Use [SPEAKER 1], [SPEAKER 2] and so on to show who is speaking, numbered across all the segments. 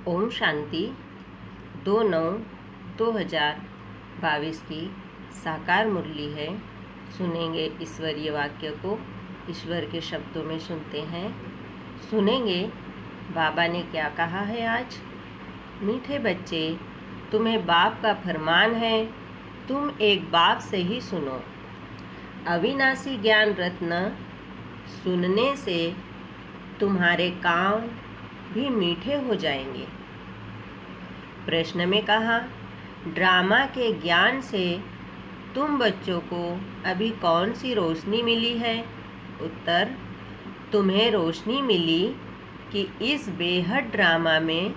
[SPEAKER 1] ओम शांति 2/9/2022 की साकार मुरली है। सुनेंगे ईश्वरीय वाक्य को, ईश्वर के शब्दों में सुनते हैं। सुनेंगे बाबा ने क्या कहा है आज। मीठे बच्चे, तुम्हें बाप का फरमान है, तुम एक बाप से ही सुनो। अविनाशी ज्ञान रत्न सुनने से तुम्हारे काम भी मीठे हो जाएंगे। प्रश्न में कहा, ड्रामा के ज्ञान से तुम बच्चों को अभी कौन सी रोशनी मिली है? उत्तर, तुम्हें रोशनी मिली कि इस बेहद ड्रामा में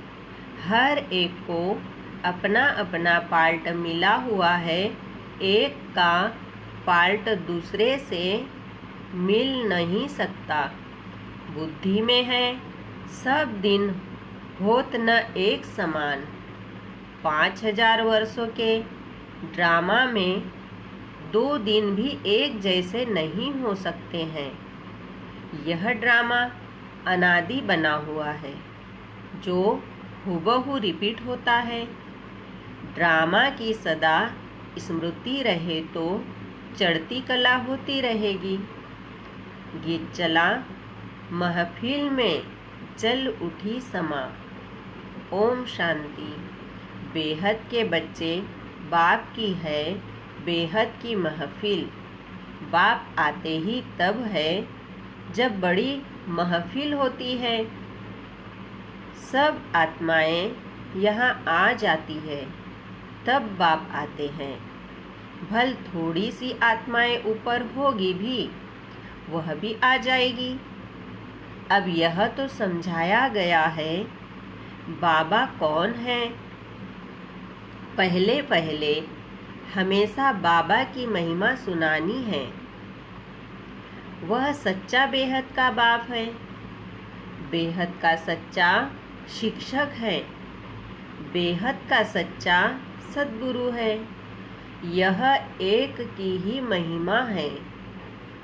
[SPEAKER 1] हर एक को अपना अपना पार्ट मिला हुआ है। एक का पार्ट दूसरे से मिल नहीं सकता। बुद्धि में है, सब दिन होत न एक समान। 5000 वर्षों के ड्रामा में 2 दिन भी एक जैसे नहीं हो सकते हैं। यह ड्रामा अनादि बना हुआ है, जो हुबहू रिपीट होता है। ड्रामा की सदा स्मृति रहे तो चढ़ती कला होती रहेगी। गीत चला, महफिल में चल उठी समा। ओम शांति। बेहद के बच्चे, बाप की है बेहद की महफिल। बाप आते ही तब है जब बड़ी महफिल होती है। सब आत्माएं यहाँ आ जाती है, तब बाप आते हैं। भल थोड़ी सी आत्माएं ऊपर होगी भी, वह भी आ जाएगी। अब यह तो समझाया गया है बाबा कौन है। पहले पहले हमेशा बाबा की महिमा सुनानी है। वह सच्चा बेहद का बाप है, बेहद का सच्चा शिक्षक है, बेहद का सच्चा सद्गुरु है। यह एक की ही महिमा है।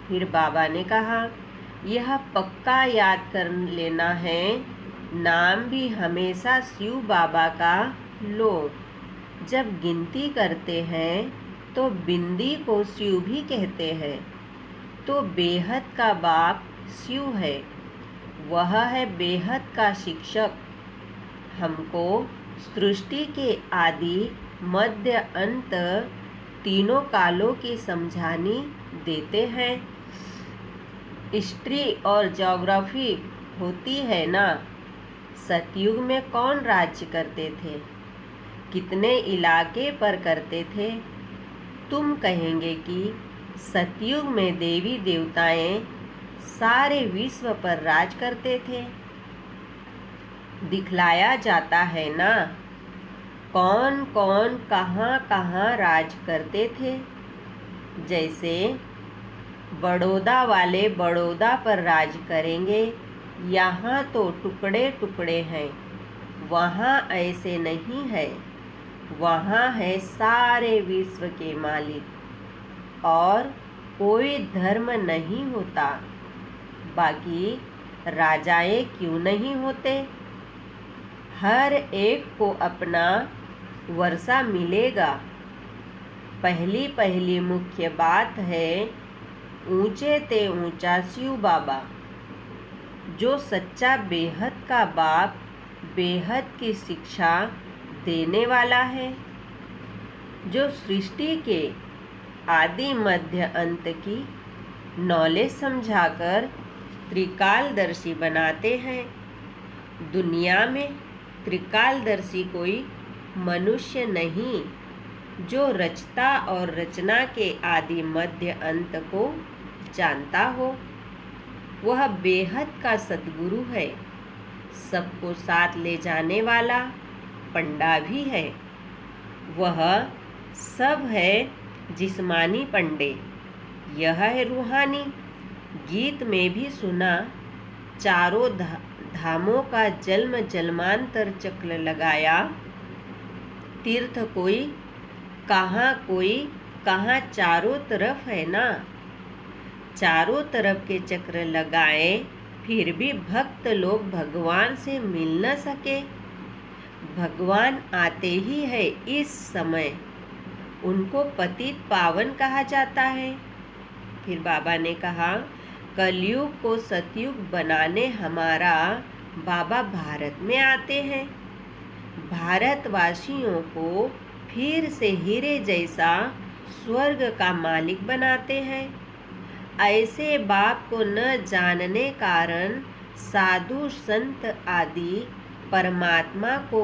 [SPEAKER 1] फिर बाबा ने कहा, यह पक्का याद कर लेना है, नाम भी हमेशा शिव बाबा का लो। जब गिनती करते हैं तो बिंदी को शिव भी कहते हैं। तो बेहद का बाप शिव है, वह है बेहद का शिक्षक। हमको सृष्टि के आदि मध्य अंत तीनों कालों की समझानी देते हैं। हिस्ट्री और ज्योग्राफी होती है ना। सतयुग में कौन राज्य करते थे, कितने इलाके पर करते थे? तुम कहेंगे कि सतयुग में देवी देवताएं सारे विश्व पर राज करते थे। दिखलाया जाता है ना, कौन कौन कहाँ कहाँ राज करते थे। जैसे बड़ौदा वाले बड़ौदा पर राज करेंगे, यहाँ तो टुकड़े टुकड़े हैं। वहाँ ऐसे नहीं है, वहाँ है सारे विश्व के मालिक। और कोई धर्म नहीं होता। बाकी राजाएं क्यों नहीं होते? हर एक को अपना वर्षा मिलेगा। पहली पहली मुख्य बात है, ऊंचे ते ऊंचा शिव बाबा। जो सच्चा बेहद का बाप बेहद की शिक्षा देने वाला है, जो सृष्टि के आदि मध्य अंत की नॉलेज समझाकर त्रिकालदर्शी बनाते हैं। दुनिया में त्रिकालदर्शी कोई मनुष्य नहीं, जो रचता और रचना के आदि मध्य अंत को जानता हो। वह बेहद का सद्गुरु है, सबको साथ ले जाने वाला पंडा भी है। वह सब है जिस्मानी पंडे, यह है रूहानी। गीत में भी सुना, चारों धामों का जन्म जन्मांतर चक्र लगाया। तीर्थ कोई कहाँ चारों तरफ है ना। चारों तरफ के चक्र लगाए, फिर भी भक्त लोग भगवान से मिल न सके। भगवान आते ही है इस समय उनको पतित पावन कहा जाता है। फिर बाबा ने कहा, कलयुग को सतयुग बनाने हमारा बाबा भारत में आते हैं। भारतवासियों को फिर से हीरे जैसा स्वर्ग का मालिक बनाते हैं। ऐसे बाप को न जानने कारण साधु संत आदि परमात्मा को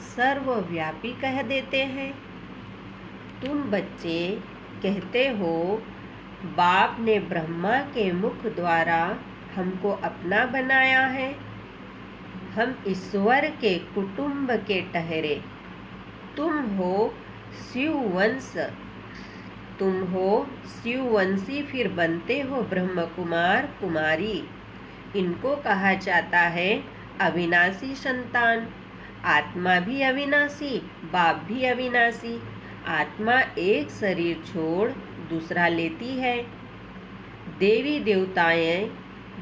[SPEAKER 1] सर्वव्यापी कह देते हैं। तुम बच्चे कहते हो बाप ने ब्रह्मा के मुख द्वारा हमको अपना बनाया है, हम ईश्वर के कुटुंब के ठहरे। तुम हो शिववंशी, फिर बनते हो ब्रह्म कुमार कुमारी। इनको कहा जाता है अविनाशी संतान। आत्मा भी अविनाशी, बाप भी अविनाशी। आत्मा एक शरीर छोड़ दूसरा लेती है। देवी देवताएं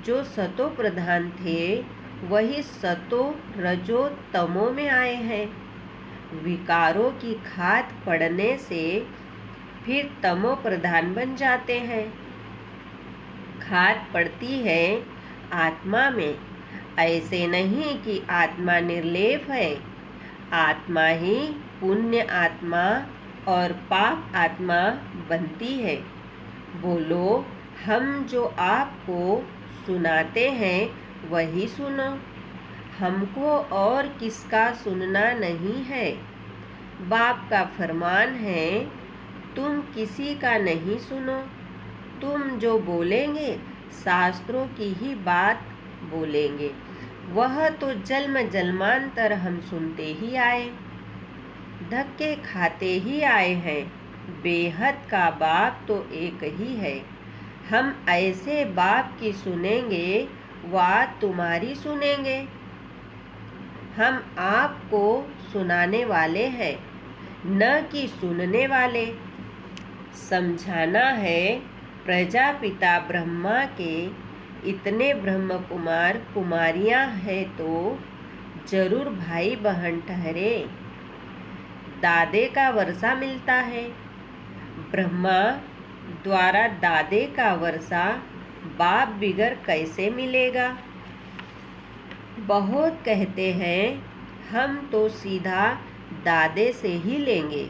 [SPEAKER 1] जो सतो प्रधान थे वही सतो रजो तमो में आए हैं। विकारों की खाद पड़ने से फिर तमो प्रधान बन जाते हैं। खाद पड़ती है आत्मा में। ऐसे नहीं कि आत्मा निर्लेप है। आत्मा ही पुण्य आत्मा और पाप आत्मा बनती है। बोलो, हम जो आपको सुनाते हैं वही सुनो। हमको और किसका सुनना नहीं है। बाप का फरमान है, तुम किसी का नहीं सुनो। तुम जो बोलेंगे शास्त्रों की ही बात बोलेंगे। वह तो जन्म जन्मांतर हम सुनते ही आए, धक्के खाते ही आए हैं। बेहद का बाप तो एक ही है। हम ऐसे बाप की सुनेंगे वा तुम्हारी सुनेंगे। हम आपको सुनाने वाले हैं, न कि सुनने वाले। समझाना है प्रजापिता ब्रह्मा के इतने ब्रह्म कुमार कुमारियां हैं तो जरूर भाई बहन ठहरे। दादे का वर्षा मिलता है। ब्रह्मा द्वारा दादे का वर्षा बाप बिगर कैसे मिलेगा। बहुत कहते हैं हम तो सीधा दादे से ही लेंगे,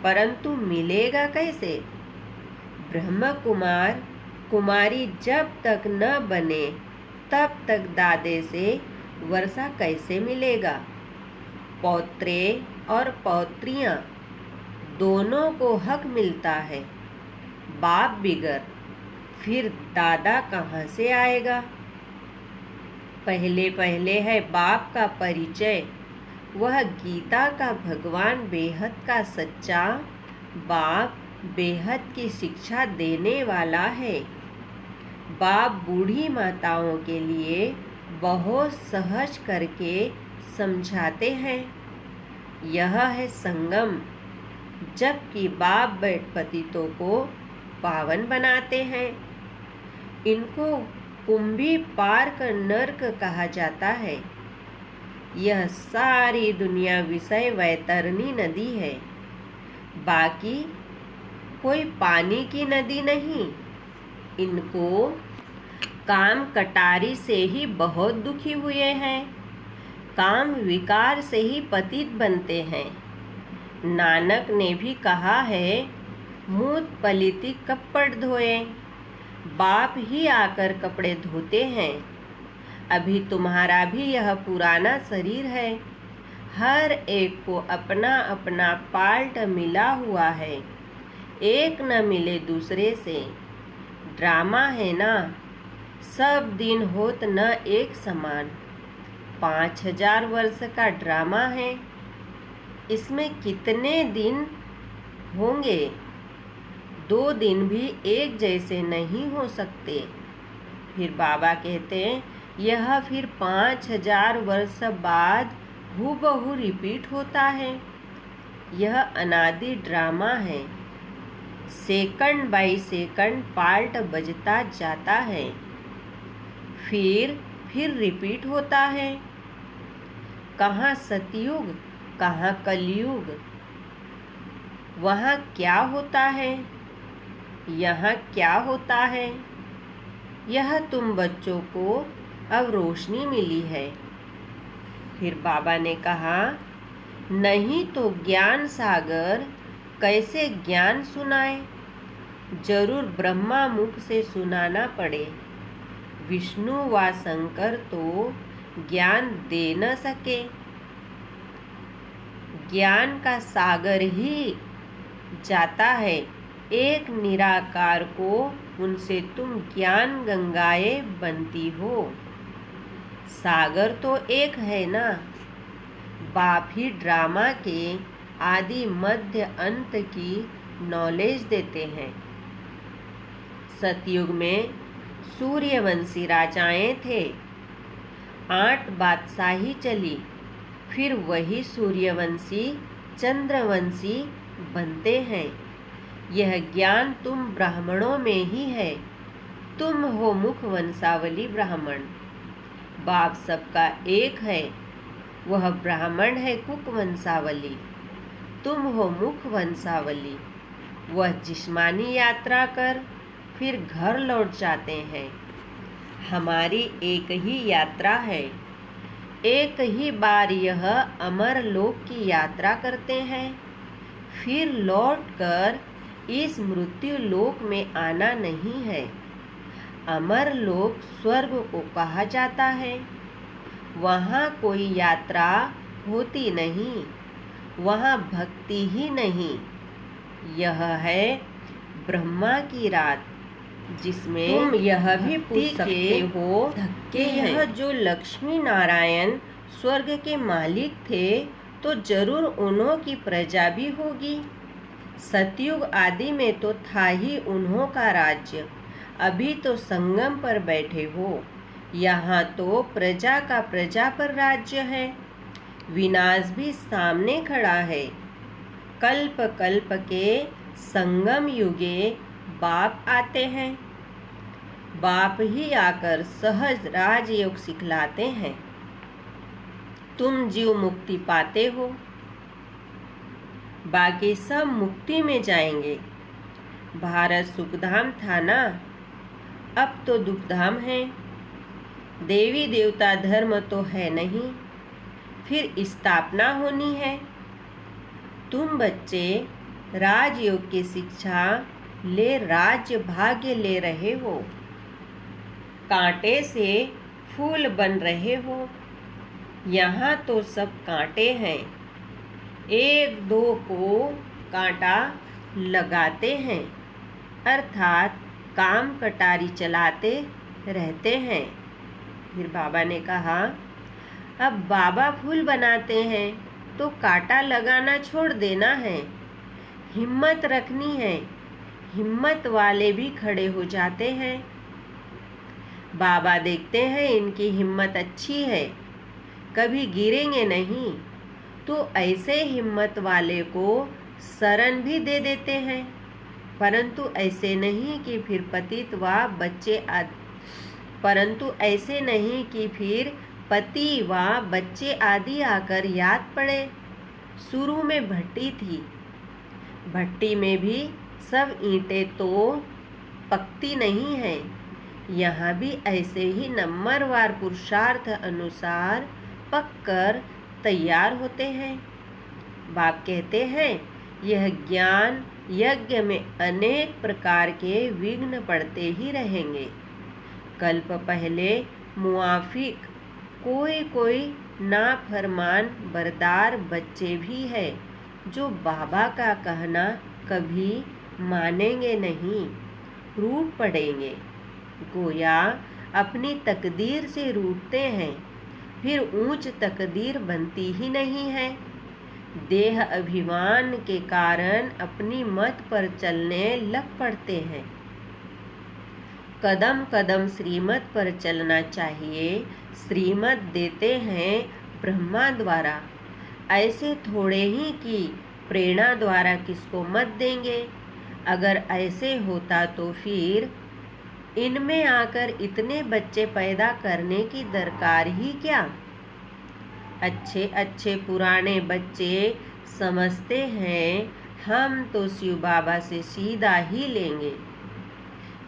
[SPEAKER 1] परंतु मिलेगा कैसे। ब्रह्म कुमार कुमारी जब तक न बने तब तक दादे से वर्षा कैसे मिलेगा। पौत्रे और पौत्रियां दोनों को हक मिलता है। बाप बिगर फिर दादा कहाँ से आएगा। पहले पहले है बाप का परिचय। वह गीता का भगवान बेहद का सच्चा बाप बेहद की शिक्षा देने वाला है। बाप बूढ़ी माताओं के लिए बहुत सहज करके समझाते हैं। यह है संगम, जबकि बाप पतितों को पावन बनाते हैं। इनको कुंभी पार का नर्क कहा जाता है। यह सारी दुनिया विषय वैतरणी नदी है, बाकी कोई पानी की नदी नहीं। इनको काम कटारी से ही बहुत दुखी हुए हैं। काम विकार से ही पतित बनते हैं। नानक ने भी कहा है, मूत पलिति कपड़ धोए। बाप ही आकर कपड़े धोते हैं। अभी तुम्हारा भी यह पुराना शरीर है। हर एक को अपना अपना पार्ट मिला हुआ है, एक न मिले दूसरे से। ड्रामा है ना, सब दिन होत न एक समान। 5000 वर्ष का ड्रामा है। इसमें कितने दिन होंगे। 2 दिन भी एक जैसे नहीं हो सकते। फिर बाबा कहते हैं, यह फिर 5000 वर्ष बाद हूबहू रिपीट होता है। यह अनादि ड्रामा है। सेकंड बाय सेकंड पार्ट बजता जाता है, फिर रिपीट होता है। कहाँ सतयुग, कहाँ कलयुग। वहाँ क्या होता है, यहाँ क्या होता है। यह तुम बच्चों को अब रोशनी मिली है। फिर बाबा ने कहा, नहीं तो ज्ञान सागर कैसे ज्ञान सुनाए। जरूर ब्रह्मा मुख से सुनाना पड़े। विष्णु व शंकर तो ज्ञान दे न सके। ज्ञान का सागर ही जाता है एक निराकार को, उनसे तुम ज्ञान गंगाएं बनती हो। सागर तो एक है ना। बाप ही ड्रामा के आदि मध्य अंत की नॉलेज देते हैं। सतयुग में सूर्यवंशी राजाएं थे। 8 बादशाही चली, फिर वही सूर्यवंशी चंद्रवंशी बनते हैं। यह ज्ञान तुम ब्राह्मणों में ही है। तुम हो मुख वंशावली ब्राह्मण। बाप सबका एक है, वह ब्राह्मण है कुक वंशावली। तुम हो मुख वंशावली। वह जिस्मानी यात्रा कर फिर घर लौट जाते हैं। हमारी एक ही यात्रा है। एक ही बार यह अमर लोक की यात्रा करते हैं, फिर लौटकर इस मृत्यु लोक में आना नहीं है। अमर लोक स्वर्ग को कहा जाता है। वहाँ कोई यात्रा होती नहीं, वहाँ भक्ति ही नहीं। यह है ब्रह्मा की रात, जिसमें तुम यह भी पूछ सकते हो कि यह जो लक्ष्मी नारायण स्वर्ग के मालिक थे, तो जरूर उन्हों की प्रजा भी होगी। सतयुग आदि में तो था ही उन्हों का राज्य। अभी तो संगम पर बैठे हो। यहाँ तो प्रजा का प्रजा पर राज्य है। विनाश भी सामने खड़ा है। कल्प कल्प के संगम युगे बाप आते हैं। बाप ही आकर सहज राजयोग सिखलाते हैं। तुम जीव मुक्ति पाते हो, बाकी सब मुक्ति में जाएंगे। भारत सुखधाम था ना, अब तो दुखधाम है। देवी देवता धर्म तो है नहीं, फिर स्थापना होनी है। तुम बच्चे राजयोग की शिक्षा ले राज्य भाग्य ले रहे हो। कांटे से फूल बन रहे हो। यहाँ तो सब कांटे हैं। एक दो को कांटा लगाते हैं, अर्थात काम कटारी चलाते रहते हैं। फिर बाबा ने कहा, अब बाबा फूल बनाते हैं तो कांटा लगाना छोड़ देना है। हिम्मत रखनी है। हिम्मत वाले भी खड़े हो जाते हैं। बाबा देखते हैं इनकी हिम्मत अच्छी है, कभी गिरेंगे नहीं, तो ऐसे हिम्मत वाले को शरण भी दे देते हैं। परंतु ऐसे नहीं कि फिर पतित व बच्चे आदि आकर याद पड़े। शुरू में भट्टी थी, भट्टी में भी सब ईंटें तो पकती नहीं है। यहाँ भी ऐसे ही नंबरवार पुरुषार्थ अनुसार पककर तैयार होते हैं। बाप कहते हैं, यह ज्ञान यज्ञ में अनेक प्रकार के विघ्न पड़ते ही रहेंगे। कल्प पहले मुआफिक कोई नाफरमान बरदार बच्चे भी है, जो बाबा का कहना कभी मानेंगे नहीं, रूठ पड़ेंगे। गोया अपनी तकदीर से रूठते हैं, फिर ऊंच तकदीर बनती ही नहीं है। देह अभिमान के कारण अपनी मत पर चलने लग पड़ते हैं। कदम कदम श्रीमत पर चलना चाहिए। श्रीमत देते हैं ब्रह्मा द्वारा। ऐसे थोड़े ही कि प्रेरणा द्वारा किसको मत देंगे। अगर ऐसे होता तो फिर इनमें आकर इतने बच्चे पैदा करने की दरकार ही क्या। अच्छे अच्छे पुराने बच्चे समझते हैं हम तो शिव बाबा से सीधा ही लेंगे।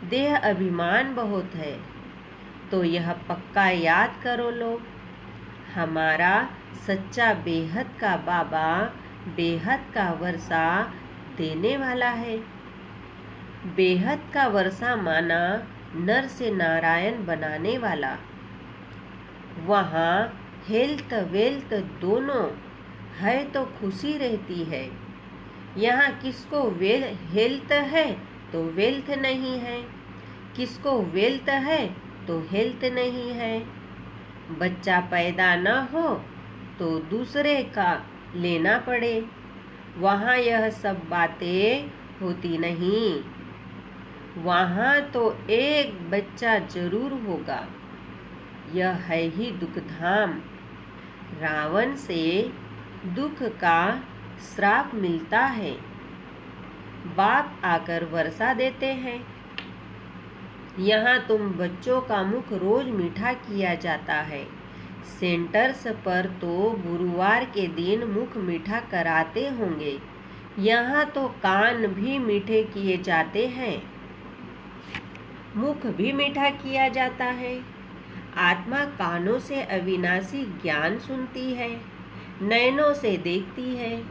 [SPEAKER 1] देह अभिमान बहुत है तो यह पक्का याद करो लोग, हमारा सच्चा बेहद का बाबा बेहद का वर्षा देने वाला है। बेहद का वर्षा माना नर से नारायण बनाने वाला। वहाँ हेल्थ वेल्थ दोनों है तो खुशी रहती है। यहाँ किसको हेल्थ है तो वेल्थ नहीं है, किसको वेल्थ है तो हेल्थ नहीं है। बच्चा पैदा न हो तो दूसरे का लेना पड़े, वहाँ यह सब बातें होती नहीं। वहाँ तो एक बच्चा जरूर होगा, यह है ही दुखधाम। रावण से दुख का श्राप मिलता है, बाप आकर वर्षा देते हैं। यहाँ तुम बच्चों का मुख रोज मीठा किया जाता है। सेंटर्स पर तो गुरुवार के दिन मुख मीठा कराते होंगे, यहाँ तो कान भी मीठे किए जाते हैं, मुख भी मीठा किया जाता है। आत्मा कानों से अविनाशी ज्ञान सुनती है, नैनों से देखती है,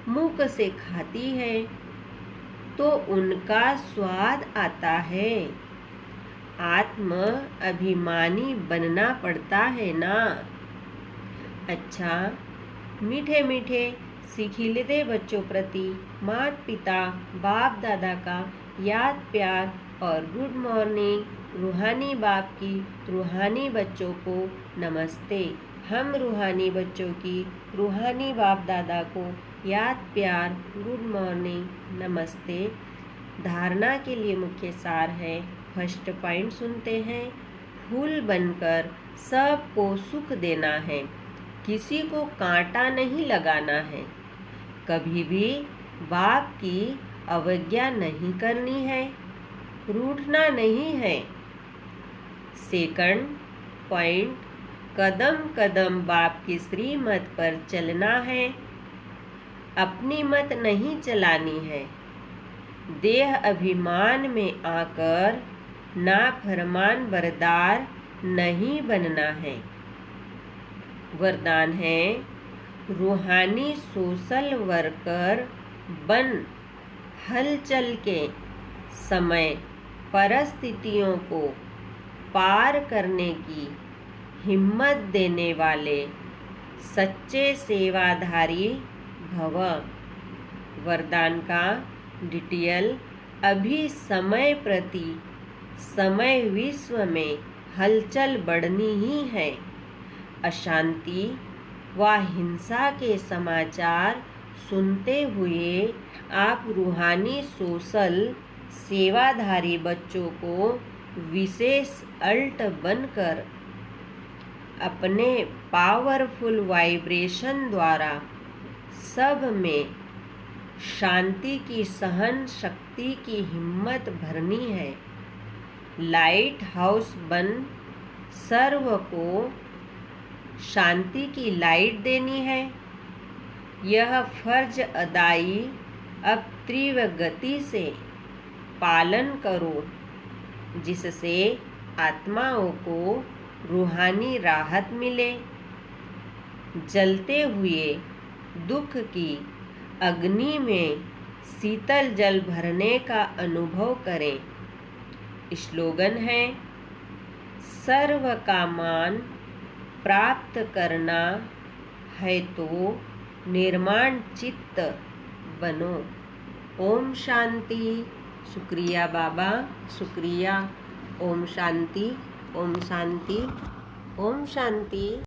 [SPEAKER 1] मुख से खाती है तो उनका स्वाद आता है। आत्म अभिमानी बनना पड़ता है ना। अच्छा, मीठे मीठे सिखिलते बच्चों प्रति माता पिता बाप दादा का याद प्यार और गुड मॉर्निंग। रूहानी बाप की रूहानी बच्चों को नमस्ते। हम रूहानी बच्चों की रूहानी बाप दादा को याद प्यार गुड मॉर्निंग नमस्ते। धारणा के लिए मुख्य सार है, फर्स्ट पॉइंट सुनते हैं। फूल बनकर सबको सुख देना है, किसी को कांटा नहीं लगाना है, कभी भी बाप की अवज्ञा नहीं करनी है, रूठना नहीं है। सेकंड पॉइंट, कदम कदम बाप की श्रीमत पर चलना है, अपनी मत नहीं चलानी है। देह अभिमान में आकर नाफरमान बरदार नहीं बनना है। वरदान है, रूहानी सोशल वर्कर बन हलचल के समय परिस्थितियों को पार करने की हिम्मत देने वाले सच्चे सेवाधारी भव। वरदान का डिटेल, अभी समय प्रति समय विश्व में हलचल बढ़नी ही है। अशांति व हिंसा के समाचार सुनते हुए आप रूहानी सोशल सेवाधारी बच्चों को विशेष अल्ट बनकर अपने पावरफुल वाइब्रेशन द्वारा सब में शांति की सहन शक्ति की हिम्मत भरनी है। लाइट हाउस बन सर्व को शांति की लाइट देनी है। यह फर्ज अदाई अब तीव्र गति से पालन करो, जिससे आत्माओं को रूहानी राहत मिले। जलते हुए दुख की अग्नि में शीतल जल भरने का अनुभव करें। स्लोगन है, सर्व का मान प्राप्त करना है तो निर्माण चित्त बनो। ओम शांति। शुक्रिया बाबा, शुक्रिया। ओम शांति, ओम शांति, ओम शांति।